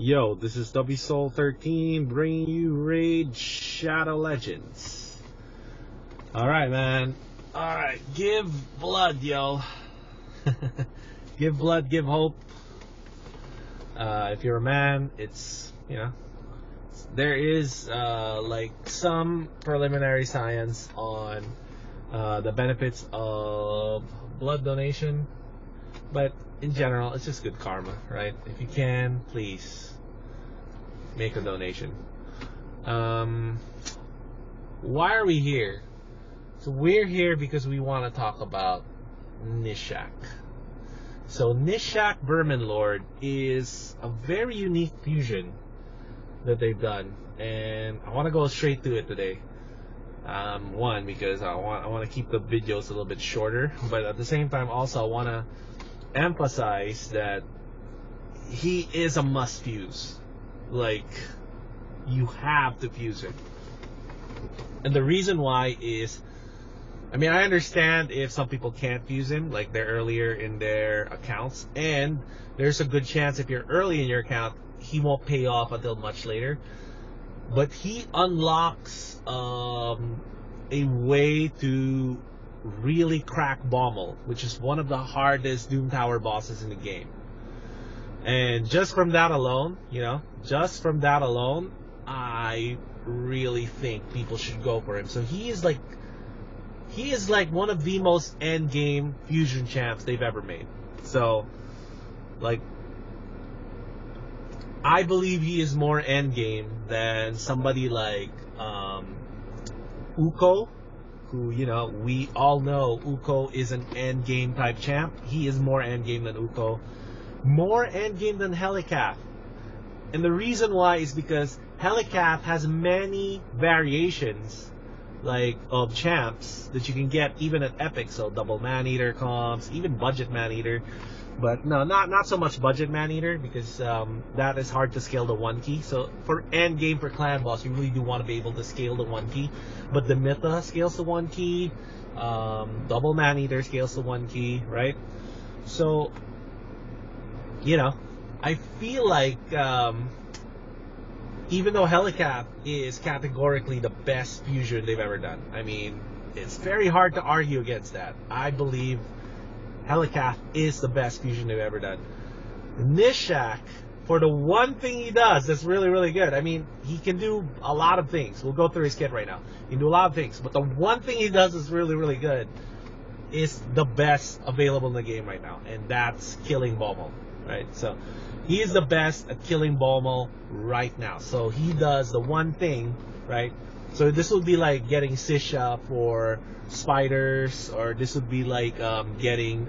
Yo, this is WSoul13 bringing you Raid Shadow Legends. Alright, man. Alright, give blood, yo. Give blood, give hope. If you're a man, it's, there is like some preliminary science on the benefits of blood donation, but in general, it's just good karma, right? If you can, please make a donation. Why are we here? So we're here because we want to talk about Gnishak. So Gnishak Verminlord is a very unique fusion that they've done, and I want to go straight to it today. One, because I want to keep the videos a little bit shorter, but at the same time also I want to emphasize that he is a must fuse. Like, you have to fuse it. And the reason why is, I understand if some people can't fuse him, like they're earlier in their accounts, and there's a good chance if you're early in your account, he won't pay off until much later. But he unlocks a way to really crack Bommel, which is one of the hardest Doom Tower bosses in the game. And just from that alone, I really think people should go for him. So he is like one of the most end game fusion champs they've ever made. So, like, I believe he is more end game than somebody like Uko, who, we all know Uko is an end game type champ. He is more end game than Uko. More end game than Helicath. And the reason why is because Helicath has many variations of champs that you can get even at Epic. So double Man-Eater comps, even budget Man-Eater. But no, not so much budget Man-Eater, because that is hard to scale the 1 key. So for end game for clan boss, you really do want to be able to scale the 1 key. But the Mytha scales the 1 key, double Man-Eater scales the 1 key, right? So, I feel like even though Helicath is categorically the best fusion they've ever done, it's very hard to argue against that. I believe Helicath is the best fusion they've ever done. Gnishak, for the one thing he does that's really, really good, he can do a lot of things. We'll go through his kit right now. He can do a lot of things, but the one thing he does is really, really good is the best available in the game right now, and that's killing Bommel, right? So he is the best at killing Bommel right now. So he does the one thing, right? So this would be like getting Sisha for spiders, or this would be like getting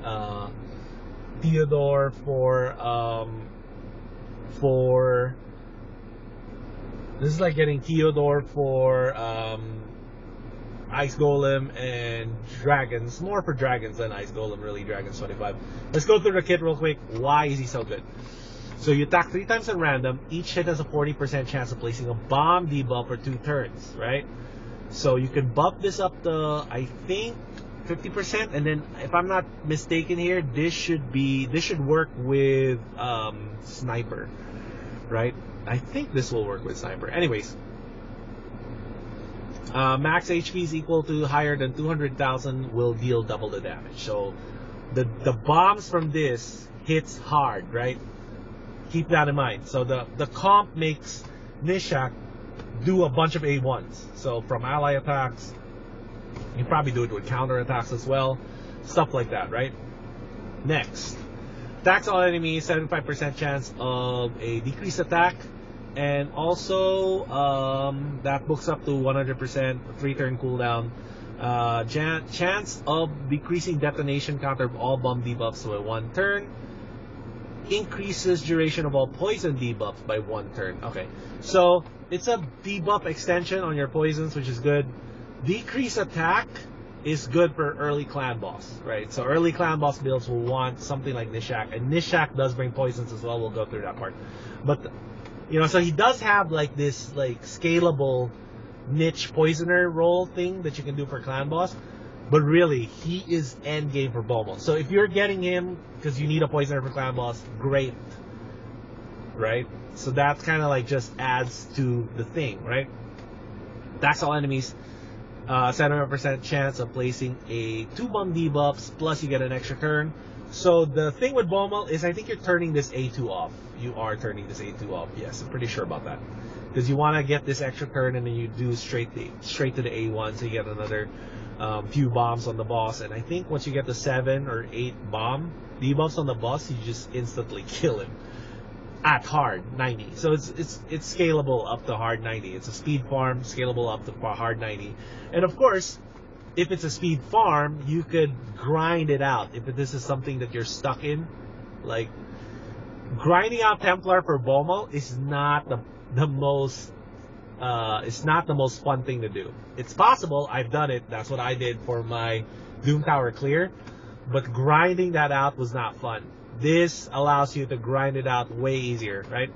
Theodore for this is like getting Theodore for Ice Golem and Dragons. More for Dragons than Ice Golem, really. Dragons 25. Let's go through the kit real quick. Why is he so good? So you attack 3 times at random. Each hit has a 40% chance of placing a bomb debuff for 2 turns, right? So you can buff this up to, I think, 50%, and then if I'm not mistaken here, this should work with Sniper, right? I think this will work with Sniper. Anyways, max HP is equal to higher than 200,000 will deal double the damage. So the bombs from this hits hard, right? Keep that in mind. So the comp makes Gnishak do a bunch of A1s. So from ally attacks, you can probably do it with counter attacks as well. Stuff like that, right? Next, attacks all enemies, 75% chance of a decreased attack. And also, that books up to 100%, 3-turn cooldown. Chance of decreasing detonation counter of all bomb debuffs by 1 turn. Increases duration of all poison debuffs by 1 turn. Okay, so it's a debuff extension on your poisons, which is good. Decrease attack is good for early clan boss, right? So early clan boss builds will want something like Gnishak, and Gnishak does bring poisons as well. We'll go through that part. But so he does have this scalable niche poisoner role thing that you can do for clan boss. But really, he is endgame for Bommel. So if you're getting him because you need a poisoner for clan boss, great. right? So that kind of like just adds to the thing, right? Attacks all enemies. 70% chance of placing a 2 bomb debuffs, plus you get an extra turn. So the thing with Bommel is I think you're turning this A2 off. You are turning this A2 off. Yes, I'm pretty sure about that. Because you want to get this extra turn and then you do straight to the A1, so you get another few bombs on the boss. And I think once you get the 7 or 8 bomb debuffs on the boss, you just instantly kill him at hard 90. So it's scalable up to hard 90. It's a speed farm, scalable up to hard 90. And of course, if it's a speed farm, you could grind it out. If this is something that you're stuck in, like grinding out Templar for Bommel is not the most it's not the most fun thing to do. It's possible. I've done it. That's what I did for my Doom Tower clear. But grinding that out was not fun. This allows you to grind it out way easier, right?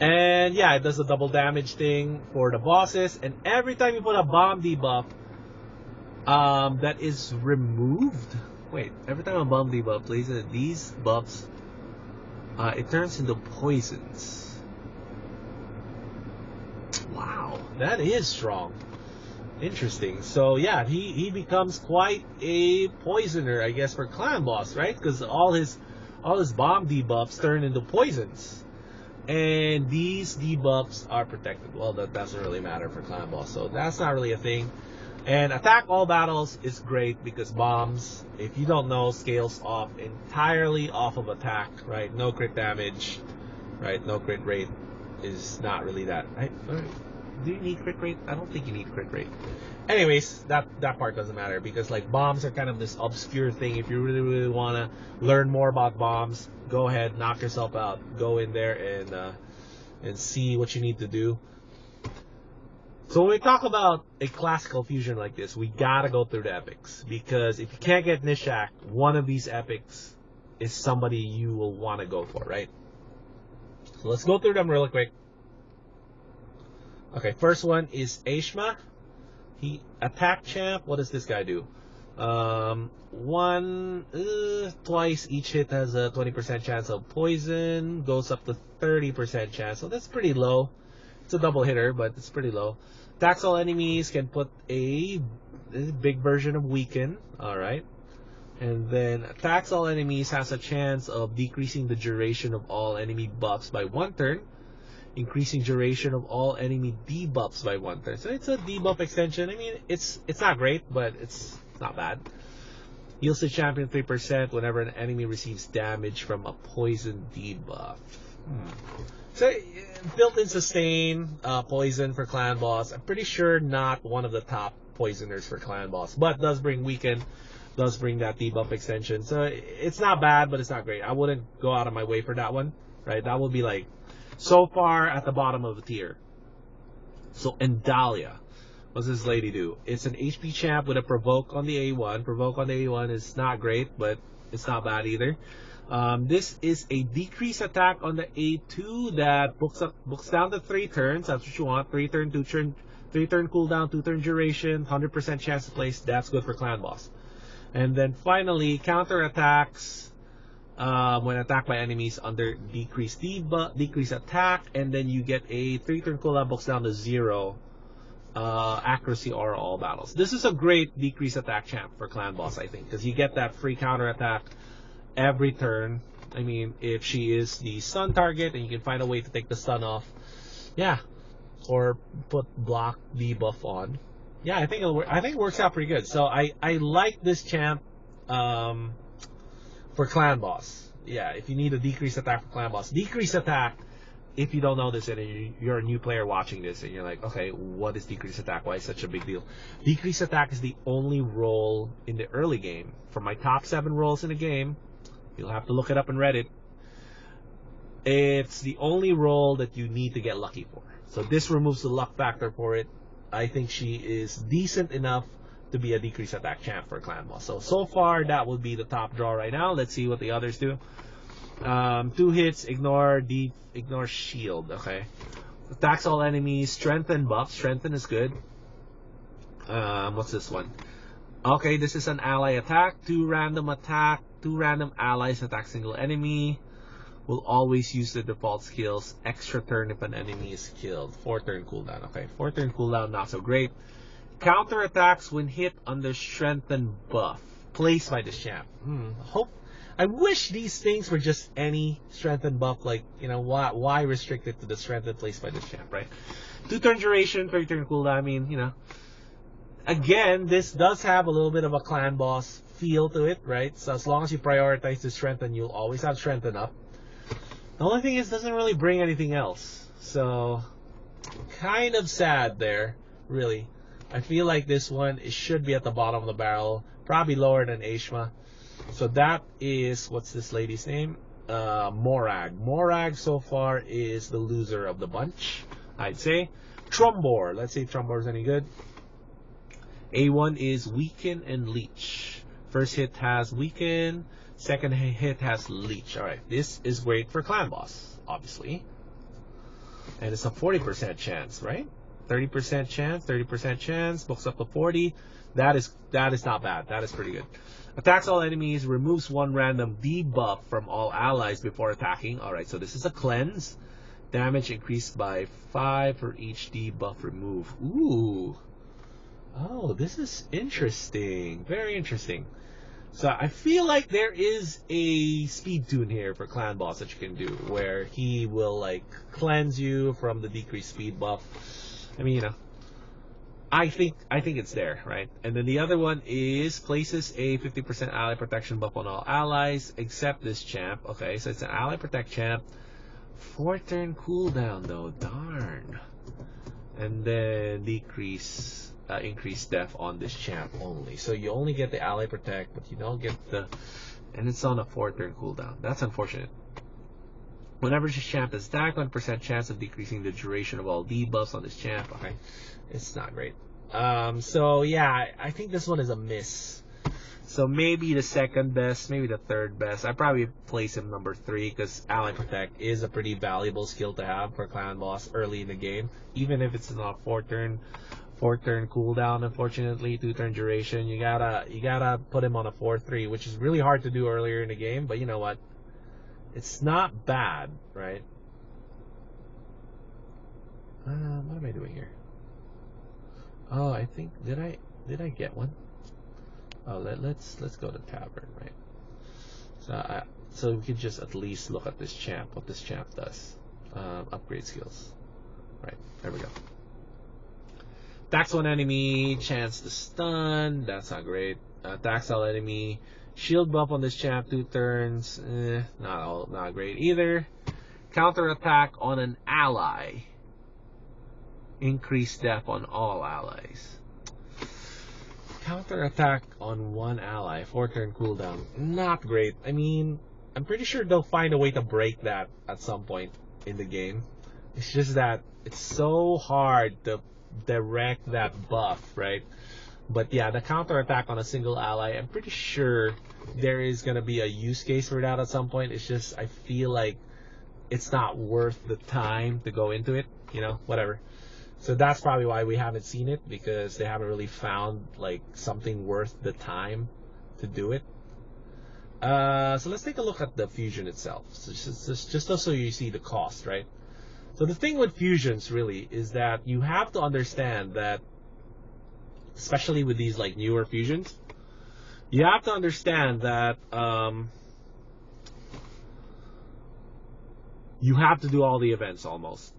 And yeah, it does a double damage thing for the bosses. And every time you put a bomb debuff that is removed. Wait, every time a bomb debuff places these buffs, it turns into poisons. Wow, that is strong. Interesting. So yeah, he becomes quite a poisoner, I guess, for clan boss, right? Because all his bomb debuffs turn into poisons, and these debuffs are protected. Well, that doesn't really matter for clan boss, so that's not really a thing. And attack all battles is great because bombs, if you don't know, scales off entirely off of attack, right? No crit damage, right? No crit rate is not really that, right? Do you need crit rate? I don't think you need crit rate. Anyways, that part doesn't matter because like bombs are kind of this obscure thing. If you really want to learn more about bombs, go ahead, knock yourself out. Go in there and see what you need to do. So when we talk about a classical fusion like this, we gotta go through the epics because if you can't get Gnishak, one of these epics is somebody you will want to go for, right? So let's go through them really quick. Okay, first one is Aishma. He attack champ. What does this guy do? Twice each hit has a 20% chance of poison. Goes up to 30% chance. So that's pretty low. It's a double hitter, but it's pretty low. Attacks all enemies. Can put a big version of weaken. All right. And then attacks all enemies has a chance of decreasing the duration of all enemy buffs by 1 turn. Increasing duration of all enemy debuffs by 1 turn. So it's a debuff extension. I mean, it's not great, but it's not bad. Heals the champion 3% whenever an enemy receives damage from a poison debuff. So built-in sustain, poison for clan boss. I'm pretty sure not one of the top poisoners for clan boss, but does bring weaken, does bring that debuff extension. So it's not bad, but it's not great. I wouldn't go out of my way for that one, right? That would be like so far at the bottom of the tier. So Endalia, what does this lady do? It's an HP champ with a provoke on the A1. Provoke on the A1 is not great, but it's not bad either. This is a decrease attack on the A2 that books down to 3 turns. That's what you want. 3 turn, 2 turn, 3 turn cooldown, 2 turn duration, 100% chance to place. That's good for clan boss. And then finally, counter attacks when attacked by enemies under decrease attack, and then you get a 3 turn cooldown, books down to 0. Accuracy or all battles. This is a great decrease attack champ for clan boss, I think, because you get that free counter attack every turn. I mean, if she is the stun target and you can find a way to take the stun off, yeah, or put block debuff on, yeah, I think it works out pretty good. So I like this champ for clan boss. Yeah, if you need a decrease attack for clan boss, decrease attack. If you don't know this and you're a new player watching this and you're like, okay, what is decrease attack? Why is it such a big deal? Decrease attack is the only role in the early game. For my top 7 roles in the game, you'll have to look it up in Reddit. It's the only role that you need to get lucky for. So this removes the luck factor for it. I think she is decent enough to be a decrease attack champ for clan boss. So far that would be the top draw right now. Let's see what the others do. 2 hits, ignore shield. Okay. Attacks all enemies, strengthen buff. Strengthen is good. What's this one? Okay, this is an ally attack. 2 random allies attack single enemy. will always use the default skills extra turn if an enemy is killed. 4 turn cooldown. Okay, 4 turn cooldown, not so great. Counter attacks when hit under strengthened buff placed by the champ. I wish these things were just any strengthened buff. Like, you know, why restrict it to the strengthened placed by the champ, right? 2 turn duration, 3 turn cooldown. I mean, you know, again, this does have a little bit of a clan boss feel to it, right? So as long as you prioritize the strengthen, you'll always have strengthen up. The only thing is, it doesn't really bring anything else. So, kind of sad there, really. I feel like this one, it should be at the bottom of the barrel, probably lower than Aishma. So that is, what's this lady's name? Morag. Morag so far is the loser of the bunch, I'd say. Trumbor. Let's see if Trumbor is any good. A1 is Weaken and Leech. First hit has Weaken. Second hit has Leech. Alright, this is great for Clan Boss, obviously. And it's a 40% chance, right? 30% chance, 30% chance, books up to 40. That is not bad. That is pretty good. Attacks all enemies, removes 1 random debuff from all allies before attacking. Alright, so this is a cleanse. Damage increased by 5 for each debuff removed. Ooh. Oh, this is interesting. Very interesting. So I feel like there is a speed tune here for Clan Boss that you can do, where he will like cleanse you from the decreased speed buff. I mean, you know, I think it's there, right? And then the other one is places a 50% ally protection buff on all allies except this champ. Okay, so it's an ally protect champ. 4 turn cooldown though, darn. And then increase death on this champ only. So you only get the ally protect, but you don't get the, and it's on a 4 turn cooldown. That's unfortunate. Whenever this champ is attacked, 1% chance of decreasing the duration of all debuffs on this champ. Okay, it's not great. So yeah, I think this one is a miss. So maybe the second best, maybe the third best. I probably place him number 3 because ally protect is a pretty valuable skill to have for Clan Boss early in the game, even if it's not 4 turn cooldown. Unfortunately, 2 turn duration. You gotta put him on a 4-3, which is really hard to do earlier in the game. But you know what? It's not bad, right? What am I doing here? Oh, I think did I get one? Oh, let's go to Tavern, right? So we can just at least look at this champ, what this champ does. Upgrade skills. Right, there we go. Attacks one enemy, chance to stun. That's not great. Attacks all enemy. Shield buff on this champ, 2 turns. Not great either. Counter attack on an ally. Increase death on all allies. Counter attack on 1 ally, 4 turn cooldown. Not great. I mean, I'm pretty sure they'll find a way to break that at some point in the game. It's just that it's so hard to direct that buff, right? But yeah, the counter attack on a single ally, I'm pretty sure there is going to be a use case for that at some point. It's just, I feel like it's not worth the time to go into it, you know, whatever. So that's probably why we haven't seen it, because they haven't really found like something worth the time to do it. So let's take a look at the fusion itself. So just so you see the cost, right? So the thing with fusions really is that you have to understand that, especially with these like newer fusions, you have to understand that you have to do all the events almost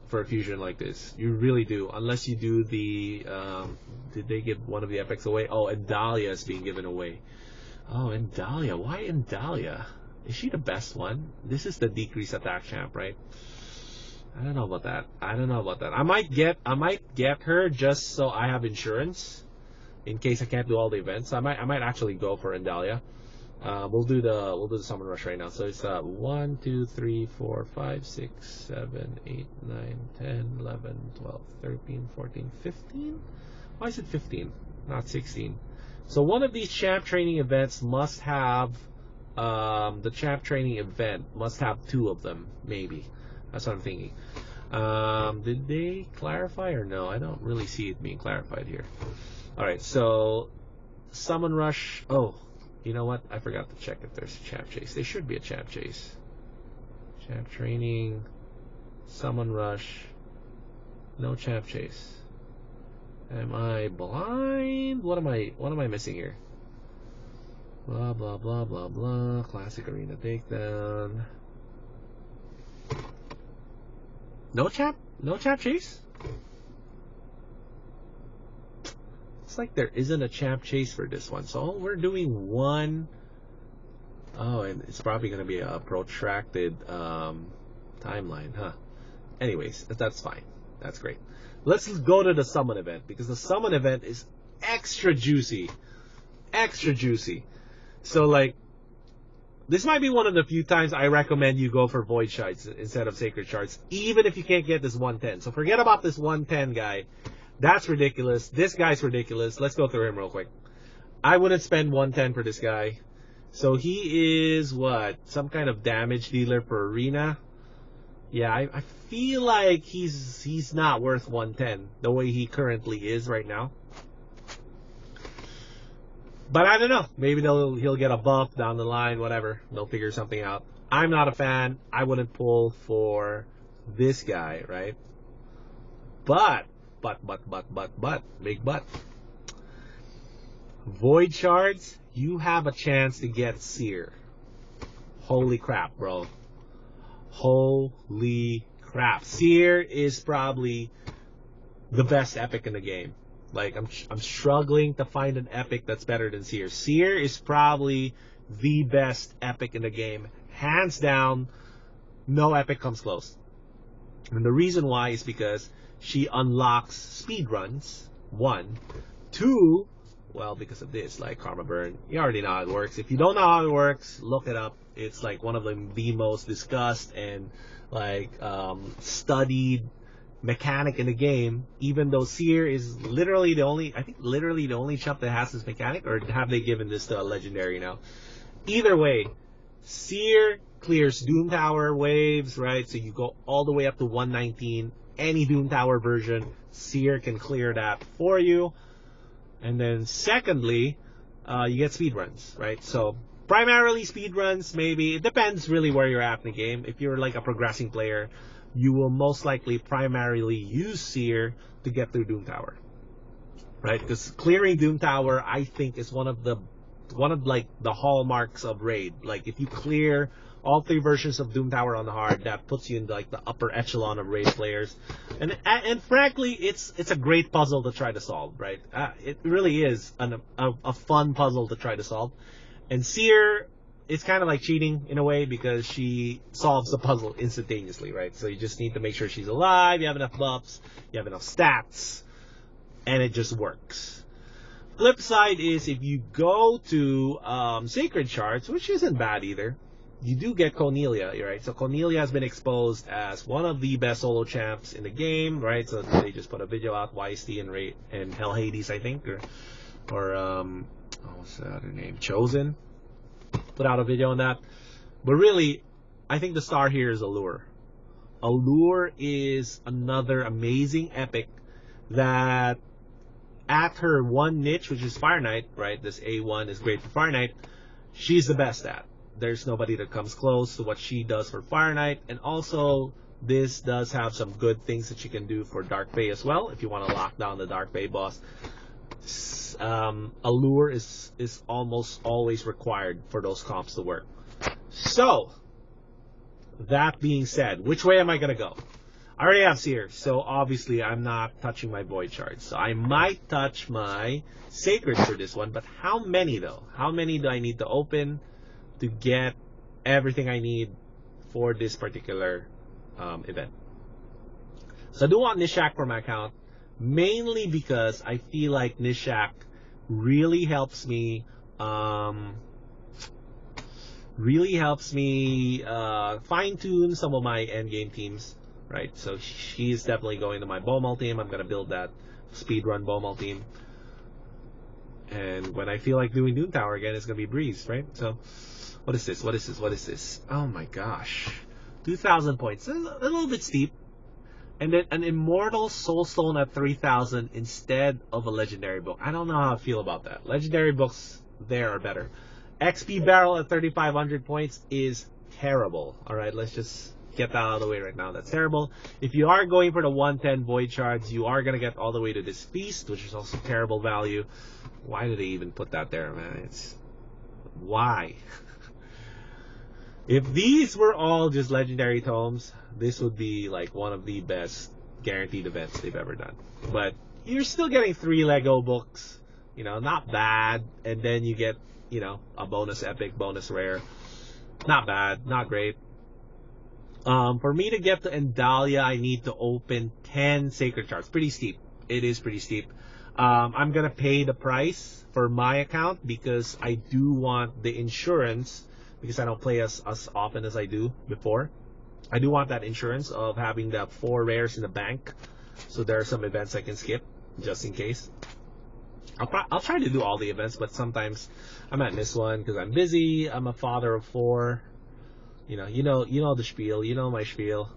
for a fusion like this. You really do, unless you do the did they give one of the epics away? Oh, and Dahlia is being given away. Oh, and Dahlia, why in Dahlia? Is she the best one? This is the decrease attack champ, right? I don't know about that. I might get her just so I have insurance in case I can't do all the events. I might actually go for Endalia. We'll do the summon rush right now. So it's 1, 2, 3, 4, 5, 6, 7, 8, 9, 10, 11, 12, 13, 14, 15. Why is it 15, not 16? So one of these champ training events must have the champ training event must have 2 of them, maybe. That's what I'm thinking. Did they clarify or no? I don't really see it being clarified here. Alright, so summon rush. Oh, you know what? I forgot to check if there's a champ chase. There should be a champ chase. Champ training. Summon rush. No champ chase. Am I blind? What am I missing here? Blah blah blah blah blah. Classic arena takedown. No champ chase? It's like there isn't a champ chase for this one. So we're doing one. Oh, and it's probably gonna be a protracted timeline, huh? Anyways, that's fine. That's great. Let's go to the summon event, because the summon event is extra juicy. Extra juicy. So, like, this might be one of the few times I recommend you go for Void Shards instead of Sacred Shards, even if you can't get this 110. So forget about this 110 guy. That's ridiculous. This guy's ridiculous. Let's go through him real quick. I wouldn't spend 110 for this guy. So he is, what, some kind of damage dealer for Arena? Yeah, I feel like he's not worth 110 the way he currently is right now. But I don't know. Maybe he'll get a buff down the line, whatever. They'll figure something out. I'm not a fan. I wouldn't pull for this guy, right? But, big but. Void Shards, you have a chance to get Seer. Holy crap, bro. Holy crap. Seer is probably the best epic in the game. Like, I'm struggling to find an epic that's better than Seer. Seer is probably the best epic in the game. Hands down, no epic comes close. And the reason why is because she unlocks speedruns, 1. 2, well, because of this, like Karma Burn. You already know how it works. If you don't know how it works, look it up. It's like one of the most discussed and like studied mechanic in the game, even though Seer is literally the only champ that has this mechanic, or have they given this to a legendary now? Either way, Seer clears Doom Tower waves, right? So you go all the way up to 119. Any Doom Tower version, Seer can clear that for you. And then secondly, you get speedruns, right? So primarily speedruns, maybe. It depends really where you're at in the game. If you're like a progressing player, you will most likely primarily use Seer to get through Doom Tower, right? Because clearing Doom Tower, I think, is one of the hallmarks of Raid. Like, if you clear all 3 versions of Doom Tower on the hard, that puts you in like the upper echelon of Raid players. And frankly, it's a great puzzle to try to solve, right? It really is a fun puzzle to try to solve. And Seer, it's kind of like cheating in a way, because she solves the puzzle instantaneously, right? So you just need to make sure she's alive, you have enough buffs, you have enough stats, and it just works. Flip side is, if you go to Sacred Shards, which isn't bad either, you do get Cornelia, right? So Cornelia has been exposed as one of the best solo champs in the game, right? So they just put a video out, YST and Hell Hades, I think, or what's the other name? Chosen. Put out a video on that. But really, I think the star here is Allure. Allure is another amazing epic that, at her one niche, which is Fire Knight, right? This A1 is great for Fire Knight. She's the best at. There's nobody that comes close to what she does for Fire Knight. And also, this does have some good things that you can do for Dark Bay as well, if you want to lock down the Dark Bay boss. Allure is almost always required for those comps to work. So, that being said, which way am I going to go? I already have Seer, so obviously I'm not touching my Void Shards. So I might touch my Sacred for this one, but how many though? How many do I need to open to get everything I need for this particular event? So I do want Gnishak for my account, mainly because I feel like Gnishak really helps me fine-tune some of my endgame teams, right? So she's definitely going to my Bomul team. I'm going to build that speedrun Bomul team. And when I feel like doing Doom Tower again, it's going to be Breeze, right? So, what is this? Oh my gosh. 2,000 points. A little bit steep. And then an Immortal Soulstone at 3,000 instead of a Legendary book. I don't know how I feel about that. Legendary books there are better. XP Barrel at 3,500 points is terrible. Alright, let's just get that out of the way right now. That's terrible. If you are going for the 110 Void Shards, you are going to get all the way to this Feast, which is also terrible value. Why did they even put that there, man? Why? If these were all just legendary tomes, this would be like one of the best guaranteed events they've ever done. But you're still getting 3 Lego books, you know, not bad. And then you get, you know, a bonus epic, bonus rare. Not bad, not great. For me to get to Endalia, I need to open 10 Sacred Shards. Pretty steep. It is pretty steep. I'm going to pay the price for my account because I do want the insurance, because I don't play as often as I do before. I do want that insurance of having the 4 rares in the bank. So there are some events I can skip, just in case. I'll try to do all the events, but sometimes I might miss one because I'm busy. I'm a father of 4. You know the spiel. You know my spiel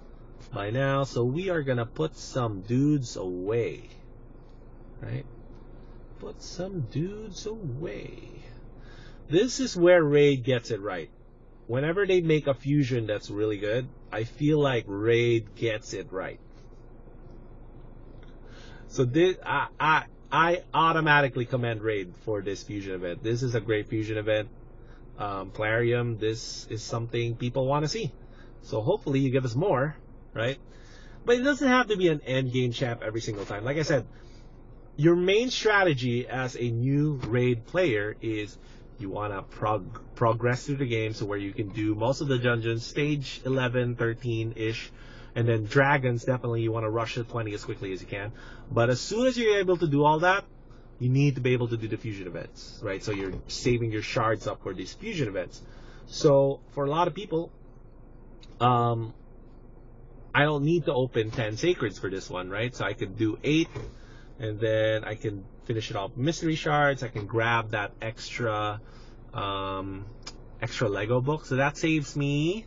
by now. So we are gonna put some dudes away, right? Put some dudes away. This is where Raid gets it right. Whenever they make a fusion that's really good, I feel like Raid gets it right. So this, I automatically commend Raid for this fusion event. This is a great fusion event. Plarium, this is something people want to see. So hopefully you give us more, right? But it doesn't have to be an end game champ every single time. Like I said, your main strategy as a new Raid player is you want to progress through the game, so where you can do most of the dungeons, stage 11, 13-ish, and then dragons, definitely you want to rush to 20 as quickly as you can. But as soon as you're able to do all that, you need to be able to do the fusion events, right? So you're saving your shards up for these fusion events. So for a lot of people, I don't need to open 10 sacreds for this one, right? So I could do 8, and then I can finish it off with mystery shards. I can grab that extra Lego book. So that saves me,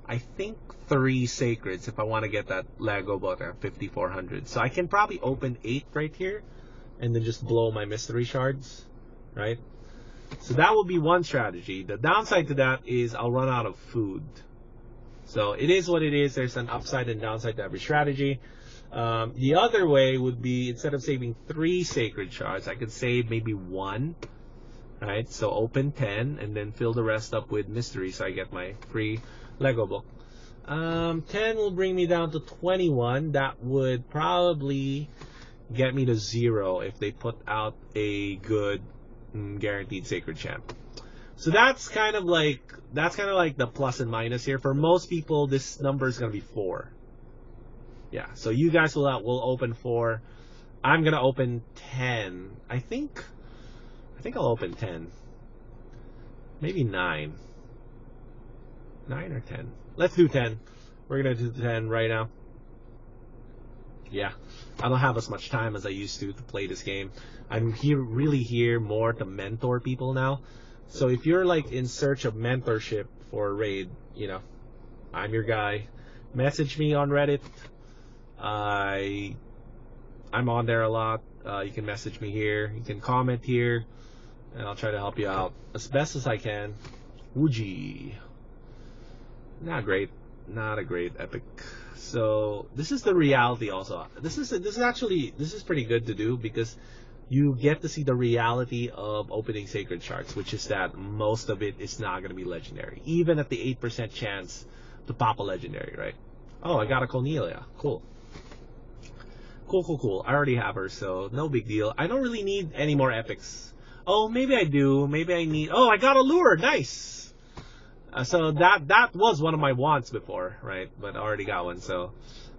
I think, 3 sacreds if I want to get that Lego book at 5,400. So I can probably open 8 right here and then just blow my mystery shards, right? So that will be one strategy. The downside to that is I'll run out of food. So it is what it is. There's an upside and downside to every strategy. The other way would be, instead of saving 3 sacred shards, I could save maybe 1, right? So open 10 and then fill the rest up with mystery, so I get my free Lego book. 10 will bring me down to 21. That would probably get me to 0 if they put out a good guaranteed sacred champ. So that's kind of like the plus and minus here. For most people, this number is going to be 4. Yeah, so you guys will open 4. I'm going to open 10. I think I'll open 10. Maybe 9. 9 or 10. Let's do 10. We're going to do 10 right now. Yeah, I don't have as much time as I used to play this game. I'm really here more to mentor people now. So if you're like in search of mentorship for Raid, you know, I'm your guy. Message me on Reddit. I'm on there a lot. You can message me here. You can comment here, and I'll try to help you out as best as I can. Wooji. Not great. Not a great epic. So this is the reality also. This is pretty good to do because you get to see the reality of opening sacred shards, which is that most of it is not going to be legendary, even at the 8% chance to pop a legendary, right? Oh, I got a Cornelia. Cool. Cool. I already have her, so no big deal. I don't really need any more epics. Oh, maybe I do. Maybe I need... Oh, I got a lure. Nice. So that was one of my wants before, right? But I already got one, so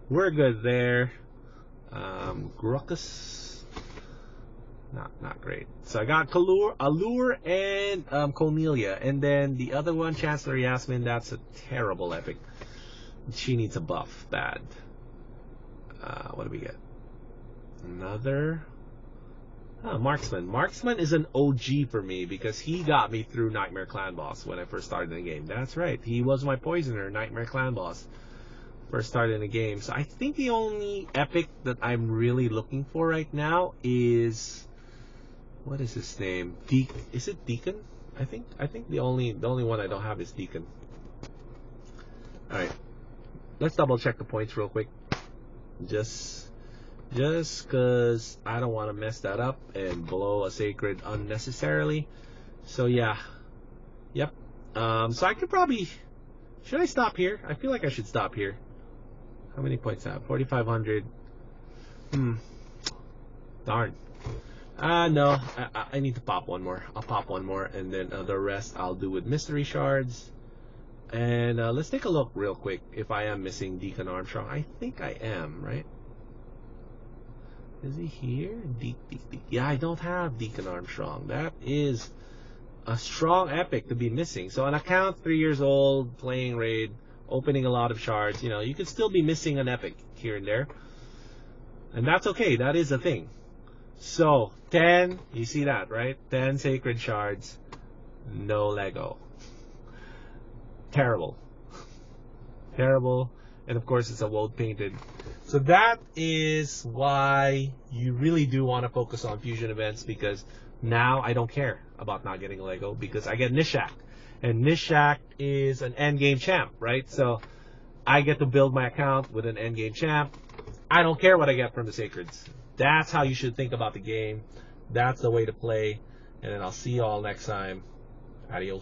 we're good there. Gruckus, not great. So I got Allure and Cornelia, and then the other one, Chancellor Yasmin. That's a terrible epic. She needs a buff bad. What do we get? Another. Oh, Marksman. Marksman is an OG for me because he got me through Nightmare Clan Boss when I first started in the game. That's right. He was my poisoner, Nightmare Clan Boss. First started in the game. So I think the only epic that I'm really looking for right now is... What is his name? Is it Deacon? I think the only one I don't have is Deacon. Alright. let's double check the points real quick. Just because I don't want to mess that up and blow a sacred unnecessarily. So yeah, yep. So I could probably, should I stop here? I feel like I should stop here. How many points I have? 4,500. Darn. No, I need to pop one more. I'll pop one more, and then the rest I'll do with mystery shards. And let's take a look real quick if I am missing Deacon Armstrong. I think I am, right? Is he here? Yeah, I don't have Deacon Armstrong. That is a strong epic to be missing. So an account 3 years old, playing raid, opening a lot of shards, you know, you could still be missing an epic here and there. And that's okay. That is a thing. So 10, you see that, right? 10 sacred shards, no Lego. Terrible. Terrible. And of course, it's a woad painted. So that is why you really do want to focus on fusion events, because now I don't care about not getting a Lego because I get Gnishak. And Gnishak is an endgame champ, right? So I get to build my account with an endgame champ. I don't care what I get from the sacreds. That's how you should think about the game. That's the way to play. And then I'll see you all next time. Adios.